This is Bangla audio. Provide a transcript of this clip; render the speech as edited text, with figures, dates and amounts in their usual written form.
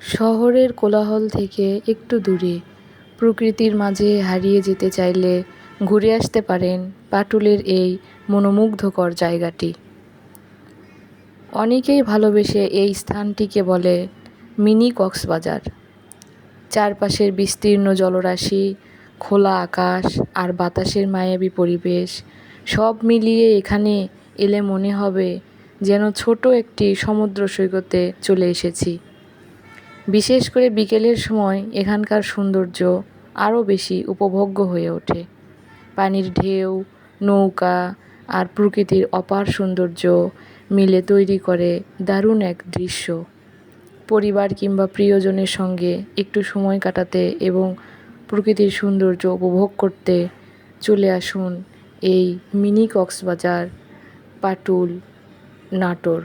শহরের কোলাহল থেকে একটু দূরে প্রকৃতির মাঝে হারিয়ে যেতে চাইলে ঘুরে আসতে পারেন পাটুলের এই মনোমুগ্ধকর জায়গাটি। অনেকেই ভালোবেসে এই স্থানটিকে বলে মিনি কক্সবাজার। চারপাশের বিস্তীর্ণ জলরাশি, খোলা আকাশ আর বাতাসের মায়াবী পরিবেশ সব মিলিয়ে এখানে এলে মনে হবে যেন ছোট একটি সমুদ্র সৈকতে চলে এসেছি। বিশেষ করে বিকেলের সময় এখানকার সৌন্দর্য আরও বেশি উপভোগ্য হয়ে ওঠে। পানির ঢেউ, নৌকা আর প্রকৃতির অপার সৌন্দর্য মিলে তৈরি করে দারুণ এক দৃশ্য। পরিবার কিংবা প্রিয়জনের সঙ্গে একটু সময় কাটাতে এবং প্রকৃতির সৌন্দর্য উপভোগ করতে চলে আসুন এই মিনি কক্সবাজার, পাটুল, নাটোর।